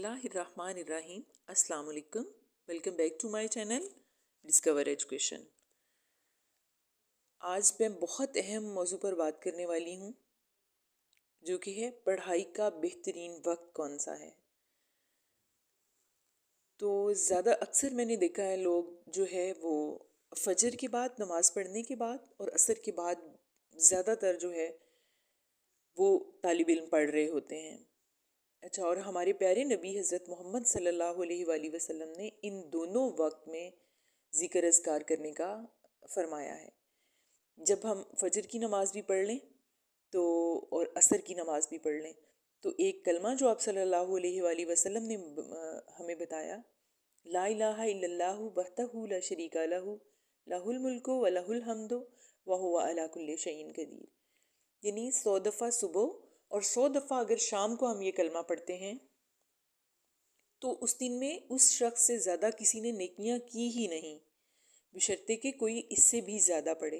बिस्मिल्लाहिर्रहमानिर्रहीम। अस्सलाम वालेकुम। Welcome back to my channel discover education. आज मैं बहुत अहम मौजू पर बात करने वाली हूँ, जो कि है पढ़ाई का बेहतरीन वक्त कौन सा है। तो ज़्यादा अक्सर मैंने देखा है लोग जो है वो फजर के बाद, नमाज़ पढ़ने के बाद और असर के बाद ज़्यादातर जो है वो तालिब इल्म पढ़ रहे होते हैं। अच्छा, और हमारे प्यारे नबी हज़रत मोहम्मद सल्लल्लाहु अलैहि वसल्लम ने इन दोनों वक्त में ज़िक्र अज़कार करने का फरमाया है। जब हम फजर की नमाज़ भी पढ़ लें तो और असर की नमाज़ भी पढ़ लें तो एक कलमा जो आप सल्लल्लाहु अलैहि वसल्लम ने हमें बताया, ला इलाहा इल्लल्लाहु वहदहु ला शरीका लहु लहुल मुल्कु व लहुल हम्दु व हुवा अला कुल्लि शैइन कदीर। यानी 100 दफ़ा सुबह और 100 दफ़ा अगर शाम को हम ये कलमा पढ़ते हैं तो उस दिन में उस शख्स से ज़्यादा किसी ने नेकियां की ही नहीं, बशर्ते कि कोई इससे भी ज़्यादा पढ़े।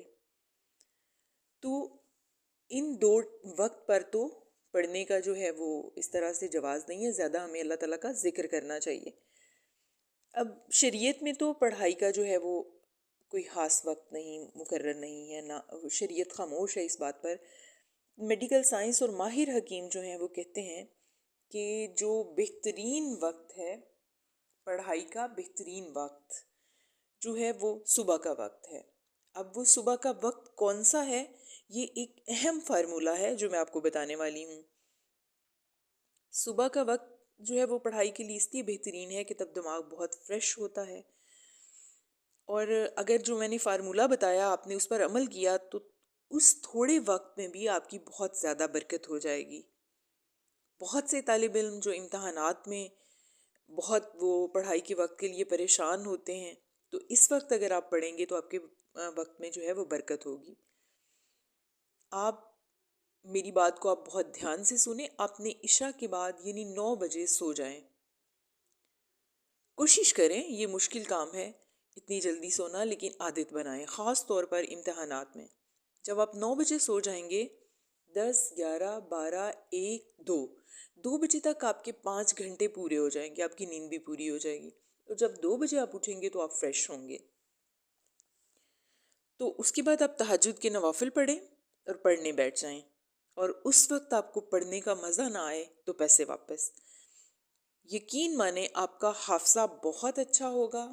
तो इन दो वक्त पर तो पढ़ने का जो है वो इस तरह से जवाज़ नहीं है, ज़्यादा हमें अल्लाह ताला का ज़िक्र करना चाहिए। अब शरीयत में तो पढ़ाई का जो है वो कोई ख़ास वक्त नहीं मुकर्रर नहीं है, ना शरीयत खामोश है इस बात पर। मेडिकल साइंस और माहिर हकीम जो हैं वो कहते हैं कि जो बेहतरीन वक्त है पढ़ाई का, बेहतरीन वक्त जो है वो सुबह का वक्त है। अब वो सुबह का वक्त कौन सा है, ये एक अहम फार्मूला है जो मैं आपको बताने वाली हूँ। सुबह का वक्त जो है वो पढ़ाई के लिए इसलिए बेहतरीन है कि तब दिमाग बहुत फ्रेश होता है, और अगर जो मैंने फार्मूला बताया आपने उस पर अमल किया तो उस थोड़े वक्त में भी आपकी बहुत ज़्यादा बरकत हो जाएगी। बहुत से तालिब इल्म जो इम्तहानात में बहुत वो पढ़ाई के वक्त के लिए परेशान होते हैं, तो इस वक्त अगर आप पढ़ेंगे तो आपके वक्त में जो है वो बरकत होगी। आप मेरी बात को आप बहुत ध्यान से सुने। आपने इशा के बाद यानी 9 बजे सो जाएं। कोशिश करें, ये मुश्किल काम है इतनी जल्दी सोना, लेकिन आदत बनाएं, ख़ास तौर पर इम्तहानात में। जब आप 9 बजे सो जाएंगे, 10, 11, 12, 1, 2 बजे तक आपके 5 घंटे पूरे हो जाएंगे, आपकी नींद भी पूरी हो जाएगी। तो जब 2 बजे आप उठेंगे तो आप फ्रेश होंगे। तो उसके बाद आप तहज्जुद के नवाफिल पढ़ें और पढ़ने बैठ जाएं, और उस वक्त आपको पढ़ने का मज़ा ना आए तो पैसे वापस। यकीन माने आपका हाफजा बहुत अच्छा होगा,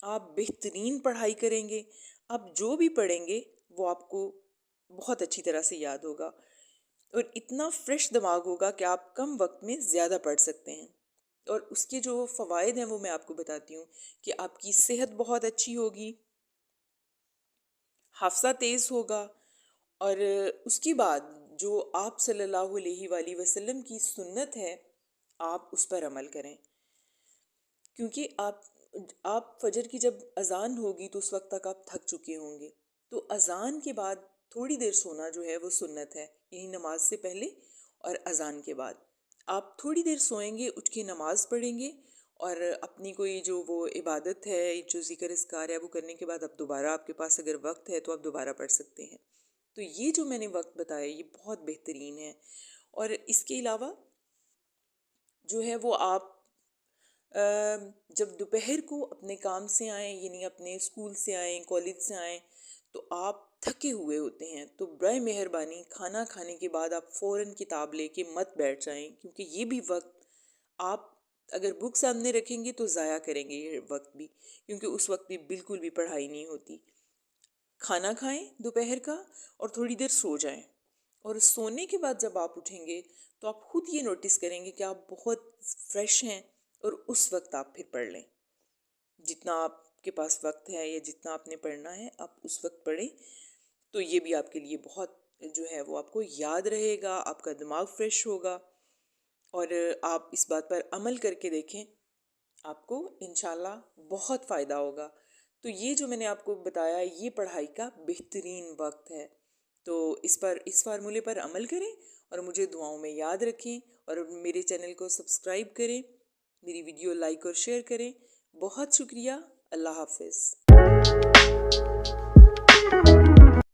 आप बेहतरीन पढ़ाई करेंगे, आप जो भी पढ़ेंगे वो आपको बहुत अच्छी तरह से याद होगा, और इतना फ्रेश दिमाग होगा कि आप कम वक्त में ज़्यादा पढ़ सकते हैं। और उसके जो फ़वाइद हैं वो मैं आपको बताती हूँ कि आपकी सेहत बहुत अच्छी होगी, हाफजा तेज़ होगा, और उसके बाद जो आप सल्लल्लाहु अलैहि वसल्लम की सुन्नत है आप उस पर अमल करें। क्योंकि आप फजर की जब अज़ान होगी तो उस वक्त तक आप थक चुके होंगे, तो अज़ान के बाद थोड़ी देर सोना जो है वो सुन्नत है, यही नमाज से पहले और अज़ान के बाद आप थोड़ी देर सोएंगे, उठ के नमाज़ पढ़ेंगे, और अपनी कोई जो वो इबादत है, जो ज़िक्र अस्कार है, वो करने के बाद आप दोबारा, आपके पास अगर वक्त है तो आप दोबारा पढ़ सकते हैं। तो ये जो मैंने वक्त बताया ये बहुत बेहतरीन है। और इसके अलावा जो है वो आप जब दोपहर को अपने काम से आएँ, यानी अपने स्कूल से आएँ, कॉलेज से आएँ, तो आप थके हुए होते हैं, तो बराए मेहरबानी खाना खाने के बाद आप फ़ौरन किताब लेके मत बैठ जाएं, क्योंकि ये भी वक्त आप अगर बुक सामने रखेंगे तो ज़ाया करेंगे ये वक्त भी, क्योंकि उस वक्त भी बिल्कुल भी पढ़ाई नहीं होती। खाना खाएं दोपहर का और थोड़ी देर सो जाएं, और सोने के बाद जब आप उठेंगे तो आप खुद ये नोटिस करेंगे कि आप बहुत फ्रेश हैं, और उस वक्त आप फिर पढ़ लें। जितना आपके पास वक्त है या जितना आपने पढ़ना है आप उस वक्त पढ़ें, तो ये भी आपके लिए बहुत जो है वो आपको याद रहेगा, आपका दिमाग फ्रेश होगा, और आप इस बात पर अमल करके देखें, आपको इंशाल्लाह बहुत फ़ायदा होगा। तो ये जो मैंने आपको बताया ये पढ़ाई का बेहतरीन वक्त है। तो इस फार्मूले पर अमल करें और मुझे दुआओं में याद रखें, और मेरे चैनल को सब्सक्राइब करें, मेरी वीडियो लाइक और शेयर करें। बहुत शुक्रिया। अल्लाह हाफ़िज़।